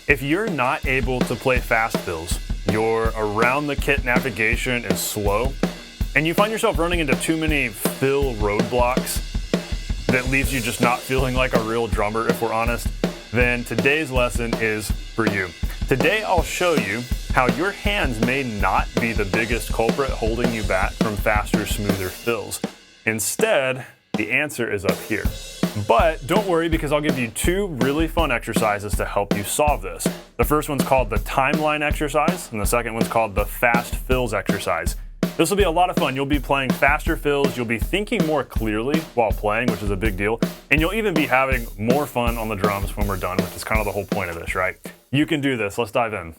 If you're not able to play fast fills, your around the kit navigation is slow, and you find yourself running into too many fill roadblocks that leaves you just not feeling like a real drummer, if we're honest, then today's lesson is for you. Today I'll show you how your hands may not be the biggest culprit holding you back from faster, smoother fills. Instead, the answer is up here. But don't worry, because I'll give you two really fun exercises to help you solve this. The first one's called the timeline exercise, and the second one's called the fast fills exercise. This will be a lot of fun. You'll be playing faster fills, you'll be thinking more clearly while playing, which is a big deal, and you'll even be having more fun on the drums when we're done, which is kind of the whole point of this, right? You can do this. Let's dive in.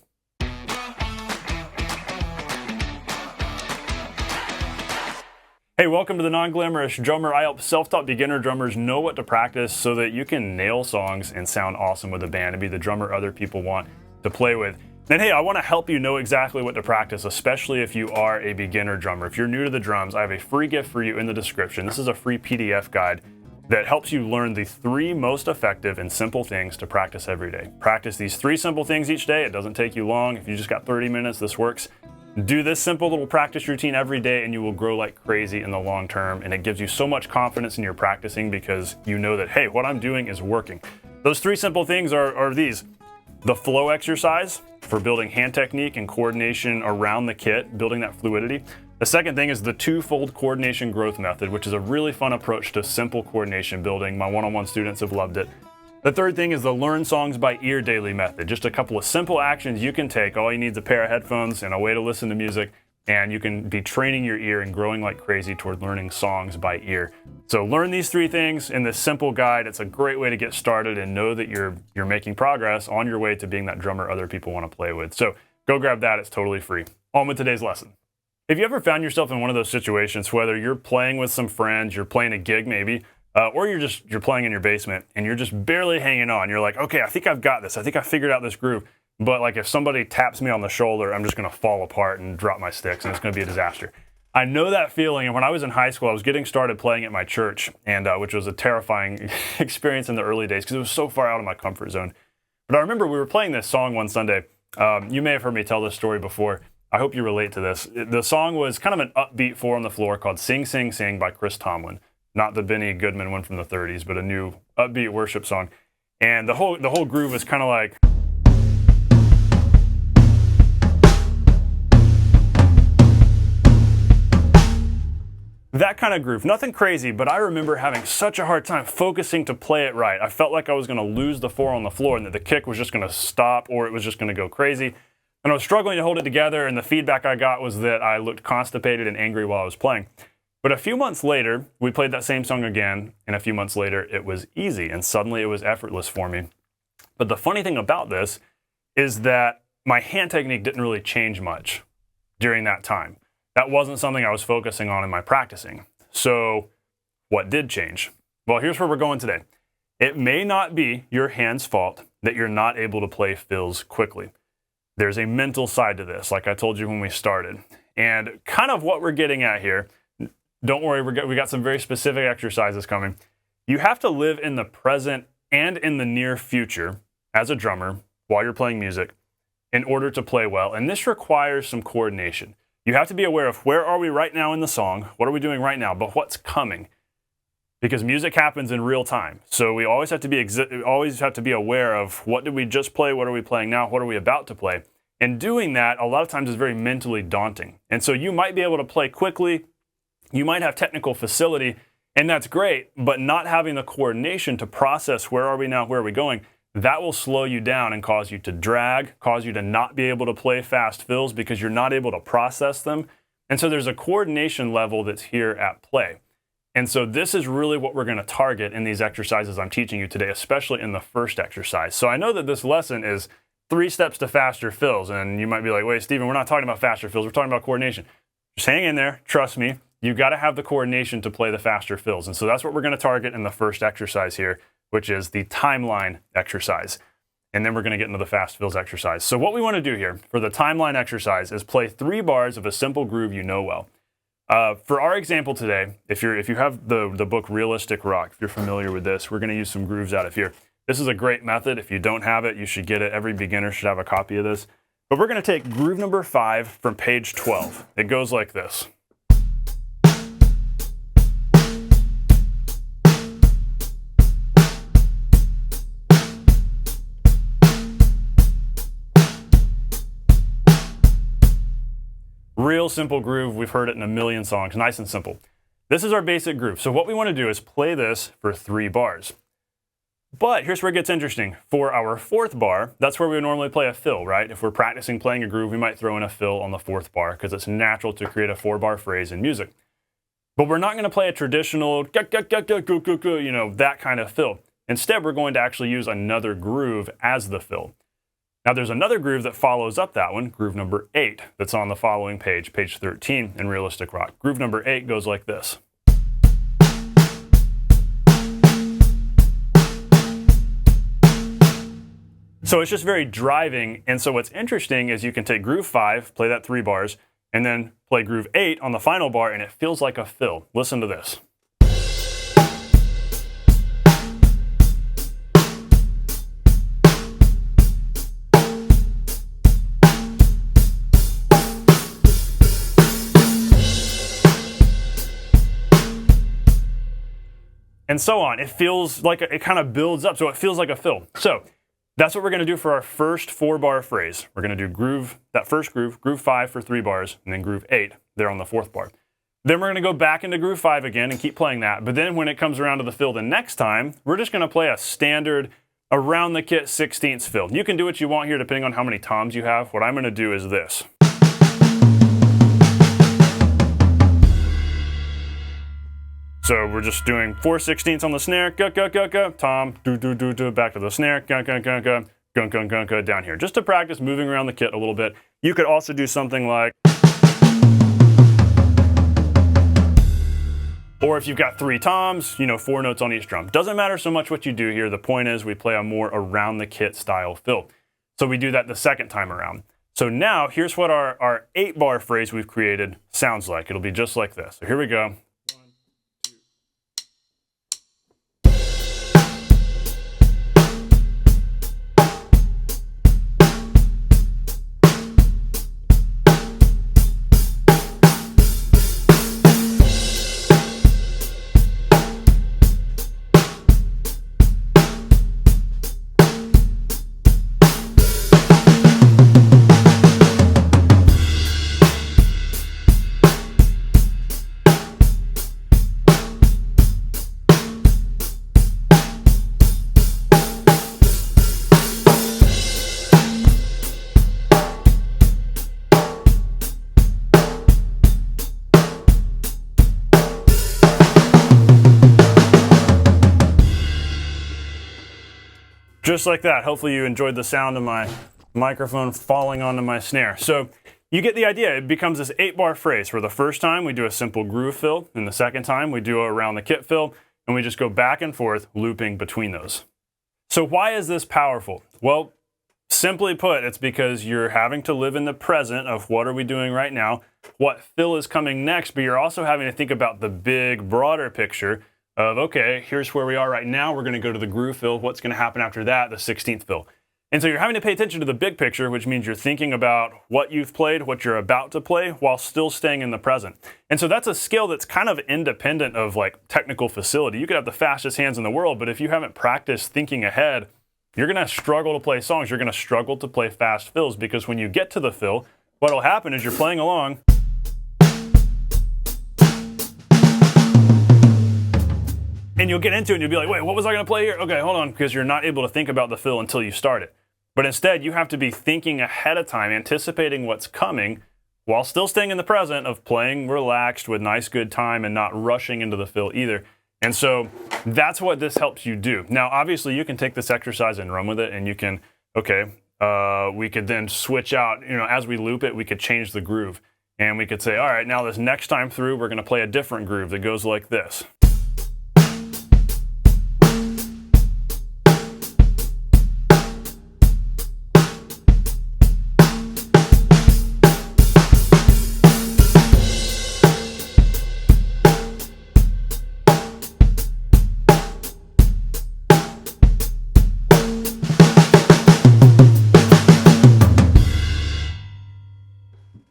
Hey, welcome to the Non-Glamorous Drummer. I help self-taught beginner drummers know what to practice so that you can nail songs and sound awesome with a band and be the drummer other people want to play with. And hey, I want to help you know exactly what to practice, especially if you are a beginner drummer. If you're new to the drums, I have a free gift for you in the description. This is a free PDF guide that helps you learn the 3 most effective and simple things to practice every day. Practice these 3 simple things each day. It doesn't take you long. If you just got 30 minutes, this works. Do this simple little practice routine every day and you will grow like crazy in the long term. And it gives you so much confidence in your practicing because you know that, hey, what I'm doing is working. Those 3 simple things are these. The flow exercise for building hand technique and coordination around the kit, building that fluidity. The second thing is the 2-fold coordination growth method, which is a really fun approach to simple coordination building. My one-on-one students have loved it. The third thing is the learn songs by ear daily method. Just a couple of simple actions you can take. All you need is a pair of headphones and a way to listen to music, and you can be training your ear and growing like crazy toward learning songs by ear. So learn these 3 things in this simple guide. It's a great way to get started and know that you're making progress on your way to being that drummer other people want to play with. So go grab that. It's totally free. On with today's lesson. If you ever found yourself in one of those situations, whether you're playing with some friends, you're playing a gig maybe, or you're playing in your basement and you're just barely hanging on. You're like, okay, I think I've got this. I think I figured out this groove. But like if somebody taps me on the shoulder, I'm just going to fall apart and drop my sticks and it's going to be a disaster. I know that feeling. And when I was in high school, I was getting started playing at my church, and which was a terrifying experience in the early days because it was so far out of my comfort zone. But I remember we were playing this song one Sunday. You may have heard me tell this story before. I hope you relate to this. The song was kind of an upbeat 4 on the floor called Sing, Sing, Sing by Chris Tomlin. Not the Benny Goodman one from the 30s, but a new upbeat worship song. And the whole groove was kind of like... that kind of groove. Nothing crazy, but I remember having such a hard time focusing to play it right. I felt like I was going to lose the 4 on the floor and that the kick was just going to stop or it was just going to go crazy. And I was struggling to hold it together, and the feedback I got was that I looked constipated and angry while I was playing. But a few months later, we played that same song again, and a few months later, it was easy, and suddenly it was effortless for me. But the funny thing about this is that my hand technique didn't really change much during that time. That wasn't something I was focusing on in my practicing. So what did change? Well, here's where we're going today. It may not be your hand's fault that you're not able to play fills quickly. There's a mental side to this, like I told you when we started. And kind of what we're getting at here, don't worry, we got some very specific exercises coming. You have to live in the present and in the near future as a drummer while you're playing music in order to play well. And this requires some coordination. You have to be aware of where are we right now in the song, what are we doing right now, but what's coming. Because music happens in real time. So we always have to be aware of what did we just play, what are we playing now, what are we about to play. And doing that a lot of times is very mentally daunting. And so you might be able to play quickly, you might have technical facility, and that's great, but not having the coordination to process where are we now, where are we going, that will slow you down and cause you to drag, cause you to not be able to play fast fills because you're not able to process them. And so there's a coordination level that's here at play. And so this is really what we're going to target in these exercises I'm teaching you today, especially in the first exercise. So I know that this lesson is 3 steps to faster fills, and you might be like, wait, Stephen, we're not talking about faster fills, we're talking about coordination. Just hang in there, trust me. You got to have the coordination to play the faster fills. And so that's what we're going to target in the first exercise here, which is the timeline exercise. And then we're going to get into the fast fills exercise. So what we want to do here for the timeline exercise is play 3 bars of a simple groove you know well. For our example today, if you have the book Realistic Rock, if you're familiar with this, we're going to use some grooves out of here. This is a great method. If you don't have it, you should get it. Every beginner should have a copy of this. But we're going to take groove number 5 from page 12. It goes like this. Real simple groove. We've heard it in a million songs. Nice and simple. This is our basic groove. So what we want to do is play this for 3 bars. But here's where it gets interesting. For our 4th bar, that's where we would normally play a fill, right? If we're practicing playing a groove, we might throw in a fill on the 4th bar because it's natural to create a 4-bar phrase in music. But we're not going to play a traditional, you know, that kind of fill. Instead, we're going to actually use another groove as the fill. Now, there's another groove that follows up that one, groove number 8, that's on the following page, page 13 in Realistic Rock. Groove number 8 goes like this. So it's just very driving, and so what's interesting is you can take groove 5, play that 3 bars, and then play groove 8 on the final bar, and it feels like a fill. Listen to this. And so on. It feels like it kind of builds up, so it feels like a fill. So that's what we're going to do for our first 4-bar phrase. We're going to do groove, that first groove, groove 5 for 3 bars, and then groove 8 there on the 4th bar. Then we're going to go back into groove 5 again and keep playing that. But then when it comes around to the fill the next time, we're just going to play a standard around the kit 16th fill. You can do what you want here depending on how many toms you have. What I'm going to do is this. So we're just doing 4/16 on the snare, tom, do, back to the snare, gun, down here. Just to practice moving around the kit a little bit. You could also do something like, or if you've got 3 toms, you know, 4 notes on each drum. Doesn't matter so much what you do here. The point is we play a more around the kit style fill. So we do that the second time around. So now here's what our 8-bar phrase we've created sounds like. It'll be just like this. So here we go. Just like that. Hopefully you enjoyed the sound of my microphone falling onto my snare. So you get the idea. It becomes this 8-bar phrase where the first time we do a simple groove fill, and the second time we do a around the kit fill, and we just go back and forth looping between those. So why is this powerful? Well, simply put, it's because you're having to live in the present of what are we doing right now, what fill is coming next, but you're also having to think about the big, broader picture of, okay, here's where we are right now. We're going to go to the groove fill. What's going to happen after that? The 16th fill. And so you're having to pay attention to the big picture, which means you're thinking about what you've played, what you're about to play, while still staying in the present. And so that's a skill that's kind of independent of like technical facility. You could have the fastest hands in the world, but if you haven't practiced thinking ahead, you're going to struggle to play songs. You're going to struggle to play fast fills because when you get to the fill, what'll happen is you're playing along. And you'll get into it and you'll be like, wait, what was I going to play here? Okay, hold on, because you're not able to think about the fill until you start it. But instead, you have to be thinking ahead of time, anticipating what's coming, while still staying in the present of playing relaxed with nice, good time and not rushing into the fill either. And so that's what this helps you do. Now, obviously, you can take this exercise and run with it, and you can, okay, we could then switch out, you know, as we loop it, we could change the groove. And we could say, all right, now this next time through, we're going to play a different groove that goes like this.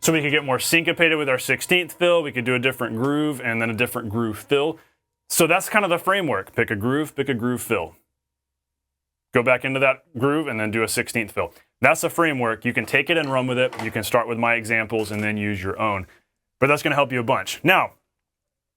So we could get more syncopated with our 16th fill. We could do a different groove and then a different groove fill. So that's kind of the framework. Pick a groove fill. Go back into that groove and then do a 16th fill. That's the framework. You can take it and run with it. You can start with my examples and then use your own. But that's going to help you a bunch. Now,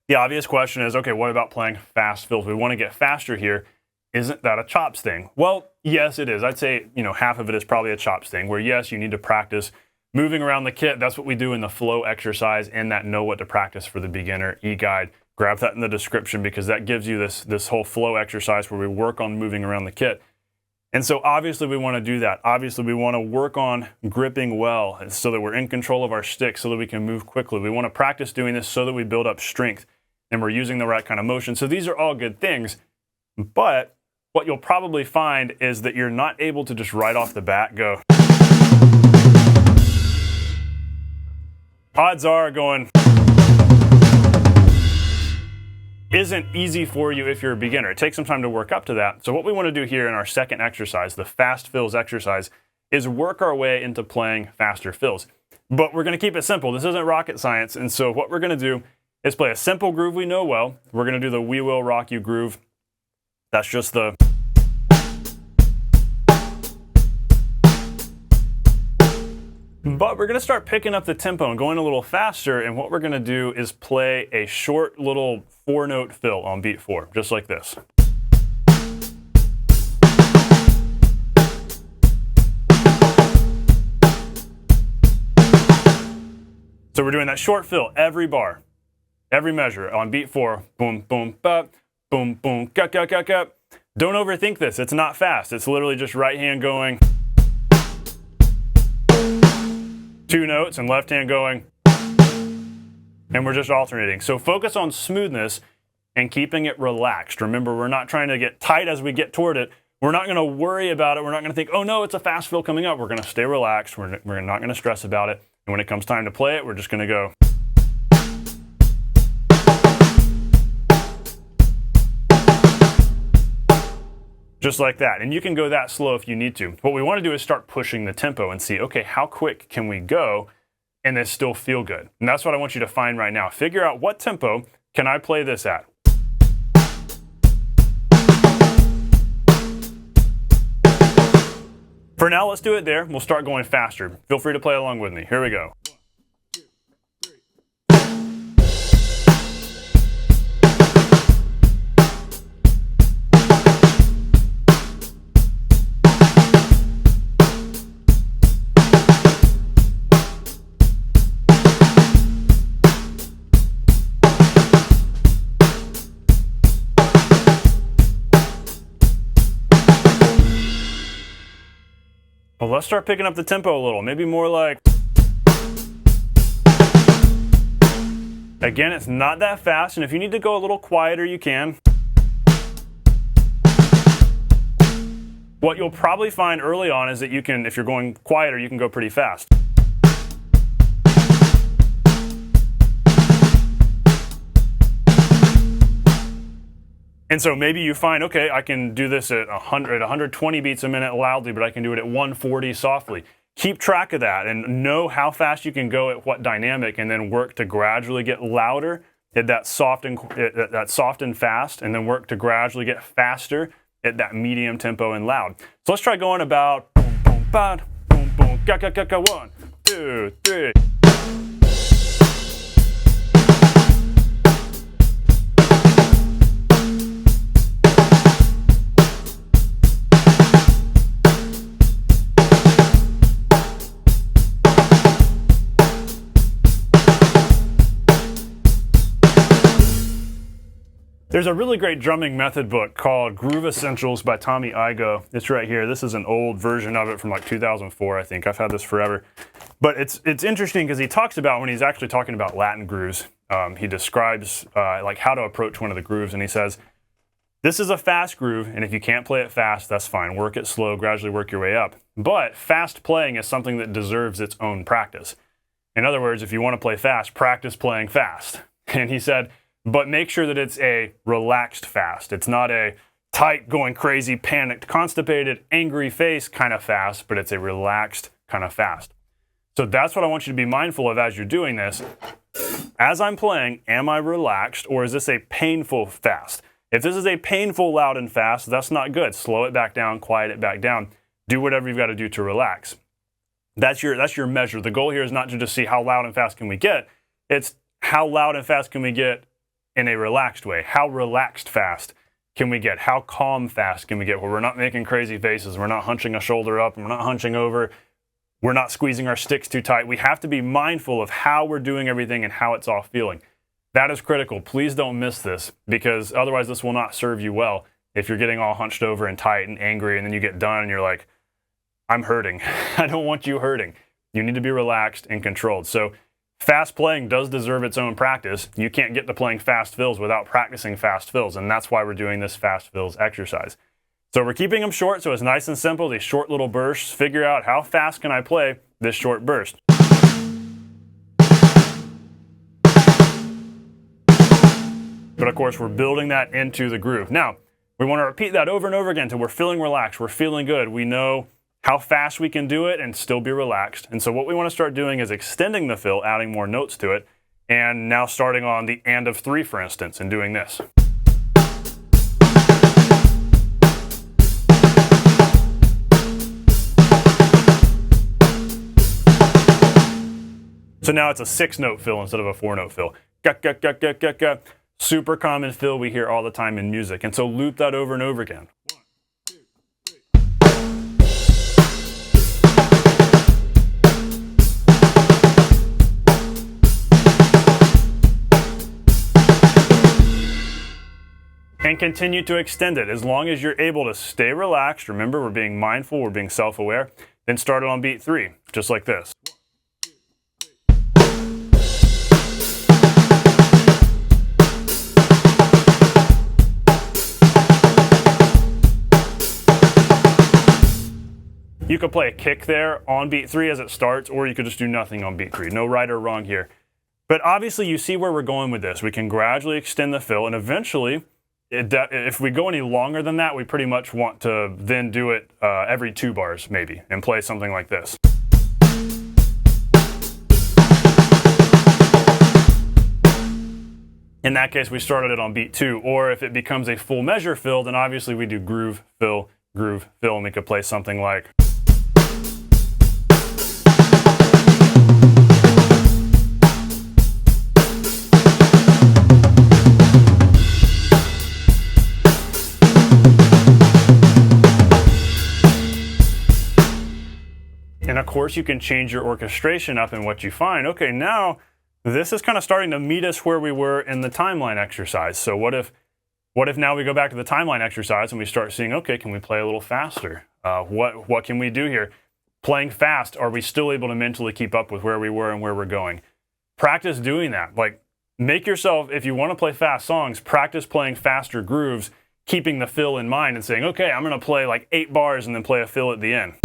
the obvious question is, okay, what about playing fast fills? We want to get faster here. Isn't that a chops thing? Well, yes, it is. I'd say, half of it is probably a chops thing, where yes, you need to practice moving around the kit. That's what we do in the flow exercise and that know what to practice for the beginner e-guide. Grab that in the description because that gives you this whole flow exercise where we work on moving around the kit. And so obviously we want to do that. Obviously we want to work on gripping well so that we're in control of our stick so that we can move quickly. We want to practice doing this so that we build up strength and we're using the right kind of motion. So these are all good things, but what you'll probably find is that you're not able to just right off the bat go. Odds are going isn't easy for you if you're a beginner. It takes some time to work up to that. So what we want to do here in our second exercise, the fast fills exercise, is work our way into playing faster fills. But we're going to keep it simple. This isn't rocket science. And so what we're going to do is play a simple groove we know well. We're going to do the We Will Rock You groove. That's just the... But we're going to start picking up the tempo and going a little faster, and what we're going to do is play a short little 4-note fill on beat 4, just like this. So we're doing that short fill every bar, every measure on beat 4. Boom, boom, bop, boom, boom, cut, cut, cut, cut. Don't overthink this. It's not fast. It's literally just right hand going 2 notes and left hand going, and we're just alternating. So focus on smoothness and keeping it relaxed. Remember, we're not trying to get tight as we get toward it. We're not going to worry about it. We're not going to think, oh no, it's a fast fill coming up. We're going to stay relaxed. We're not going to stress about it. And when it comes time to play it, we're just going to go. Just like that. And you can go that slow if you need to. What we want to do is start pushing the tempo and see, okay, how quick can we go and this still feel good? And that's what I want you to find right now. Figure out what tempo can I play this at? For now, let's do it there. We'll start going faster. Feel free to play along with me. Here we go. Well, let's start picking up the tempo a little, maybe more like... Again, it's not that fast, and if you need to go a little quieter, you can. What you'll probably find early on is that you can, if you're going quieter, you can go pretty fast. And so maybe you find, okay, I can do this at 100, 120 beats a minute loudly, but I can do it at 140 softly. Keep track of that and know how fast you can go at what dynamic, and then work to gradually get louder at that soft and fast, and then work to gradually get faster at that medium tempo and loud. So let's try going about boom, boom, bad, boom, boom, ga, ga, ga, ga, 1, 2, 3. There's a really great drumming method book called Groove Essentials by Tommy Igoe. It's right here. This is an old version of it from like 2004, I think. I've had this forever. But it's interesting because he talks about, when he's actually talking about Latin grooves, he describes like how to approach one of the grooves, and he says, this is a fast groove, and if you can't play it fast, that's fine. Work it slow, gradually work your way up. But fast playing is something that deserves its own practice. In other words, if you want to play fast, practice playing fast. And he said, but make sure that it's a relaxed fast. It's not a tight, going crazy, panicked, constipated, angry face kind of fast, but it's a relaxed kind of fast. So that's what I want you to be mindful of as you're doing this. As I'm playing, am I relaxed or is this a painful fast? If this is a painful, loud, and fast, that's not good. Slow it back down, quiet it back down. Do whatever you've got to do to relax. That's your measure. The goal here is not to just see how loud and fast can we get. It's how loud and fast can we get in a relaxed way. How relaxed fast can we get? How calm fast can we get where we're not making crazy faces, we're not hunching a shoulder up, and we're not hunching over, we're not squeezing our sticks too tight. We have to be mindful of how we're doing everything and how it's all feeling. That is critical. Please don't miss this, because otherwise this will not serve you well if you're getting all hunched over and tight and angry, and then you get done and you're like, I'm hurting. I don't want you hurting. You need to be relaxed and controlled. So fast playing does deserve its own practice. You can't get to playing fast fills without practicing fast fills, and that's why we're doing this fast fills exercise. So we're keeping them short, so it's nice and simple, these short little bursts. Figure out how fast can I play this short burst. But of course, we're building that into the groove. Now, we want to repeat that over and over again until we're feeling relaxed, we're feeling good. We know how fast we can do it and still be relaxed. And so what we want to start doing is extending the fill, adding more notes to it, and now starting on the and of 3, for instance, and doing this. So now it's a 6-note fill instead of a 4-note fill. Ga, ga, ga, ga, ga, ga. Super common fill we hear all the time in music. And so loop that over and over again. 1, 2, 3. And continue to extend it as long as you're able to stay relaxed. Remember, we're being mindful, we're being self-aware. Then start it on beat 3, just like this. You could play a kick there on beat 3 as it starts, or you could just do nothing on beat 3. No right or wrong here. But obviously you see where we're going with this. We can gradually extend the fill, and eventually, if we go any longer than that, we pretty much want to then do it every 2 bars maybe, and play something like this. In that case, we started it on beat 2, or if it becomes a full measure fill, then obviously we do groove, fill, and we could play something like. And of course, you can change your orchestration up and what you find. Okay, now this is kind of starting to meet us where we were in the timeline exercise. So what if now we go back to the timeline exercise and we start seeing, okay, can we play a little faster? What can we do here? Playing fast, are we still able to mentally keep up with where we were and where we're going? Practice doing that. Like, make yourself, if you want to play fast songs, practice playing faster grooves, keeping the fill in mind and saying, okay, I'm going to play like 8 bars and then play a fill at the end.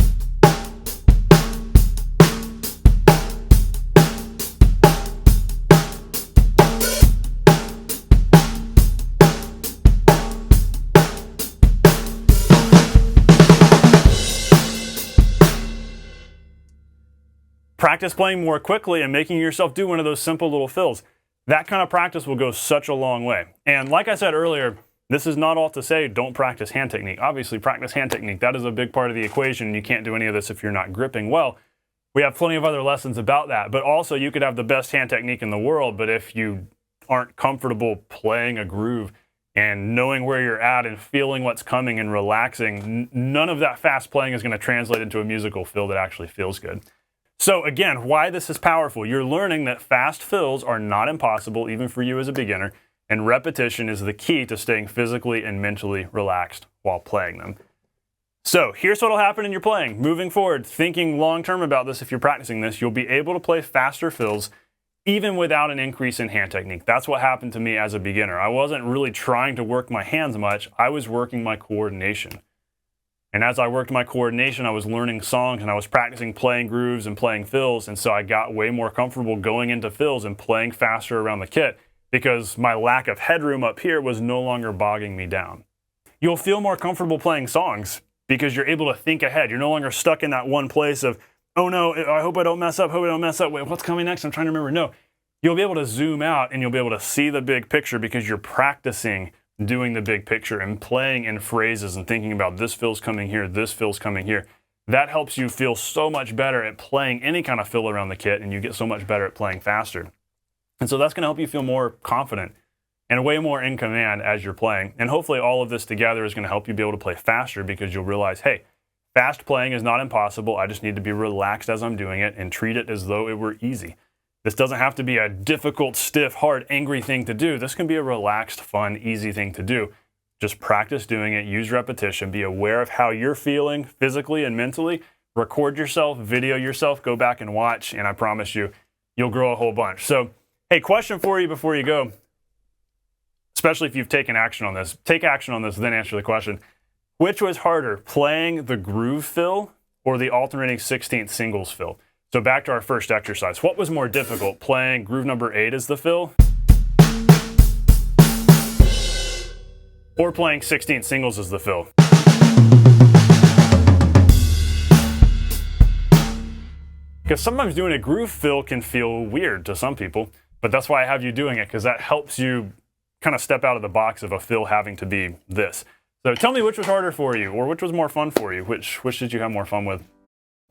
Practice playing more quickly and making yourself do one of those simple little fills. That kind of practice will go such a long way. And like I said earlier, this is not all to say don't practice hand technique. Obviously, practice hand technique. That is a big part of the equation. You can't do any of this if you're not gripping well. We have plenty of other lessons about that. But also, you could have the best hand technique in the world, but if you aren't comfortable playing a groove and knowing where you're at and feeling what's coming and relaxing, none of that fast playing is going to translate into a musical fill that actually feels good. So again, why this is powerful. You're learning that fast fills are not impossible, even for you as a beginner, and repetition is the key to staying physically and mentally relaxed while playing them. So here's what will happen in your playing. Moving forward, thinking long-term about this, if you're practicing this, you'll be able to play faster fills even without an increase in hand technique. That's what happened to me as a beginner. I wasn't really trying to work my hands much. I was working my coordination. And as I worked my coordination, I was learning songs and I was practicing playing grooves and playing fills. And so I got way more comfortable going into fills and playing faster around the kit because my lack of headroom up here was no longer bogging me down. You'll feel more comfortable playing songs because you're able to think ahead. You're no longer stuck in that one place of, oh no, I hope I don't mess up, wait, what's coming next? I'm trying to remember. No, you'll be able to zoom out and you'll be able to see the big picture because you're practicing doing the big picture and playing in phrases and thinking about this fill's coming here, this fill's coming here. That helps you feel so much better at playing any kind of fill around the kit, and you get so much better at playing faster. And so that's going to help you feel more confident and way more in command as you're playing. And hopefully all of this together is going to help you be able to play faster because you'll realize, hey, fast playing is not impossible. I just need to be relaxed as I'm doing it and treat it as though it were easy. This doesn't have to be a difficult, stiff, hard, angry thing to do. This can be a relaxed, fun, easy thing to do. Just practice doing it, use repetition, be aware of how you're feeling physically and mentally, record yourself, video yourself, go back and watch, and I promise you, you'll grow a whole bunch. So, hey, question for you before you go, especially if you've taken action on this. Take action on this, then answer the question. Which was harder, playing the groove fill or the alternating 16th singles fill? So back to our first exercise. What was more difficult, playing groove number 8 as the fill or playing 16th singles as the fill? Because sometimes doing a groove fill can feel weird to some people, but that's why I have you doing it, because that helps you kind of step out of the box of a fill having to be this. So tell me which was harder for you, or which was more fun for you. Which did you have more fun with?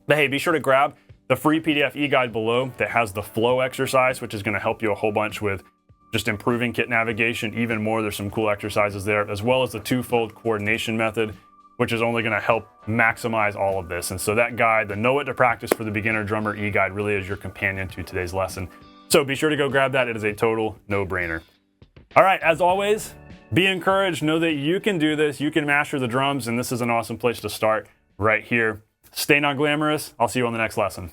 But hey, be sure to grab the free PDF e-guide below that has the flow exercise, which is going to help you a whole bunch with just improving kit navigation even more. There's some cool exercises there, as well as the two-fold coordination method, which is only going to help maximize all of this. And so that guide, the Know What to Practice for the Beginner Drummer e-guide, really is your companion to today's lesson. So be sure to go grab that. It is a total no-brainer. All right, as always, be encouraged. Know that you can do this. You can master the drums, and this is an awesome place to start right here. Stay non-glamorous. I'll see you on the next lesson.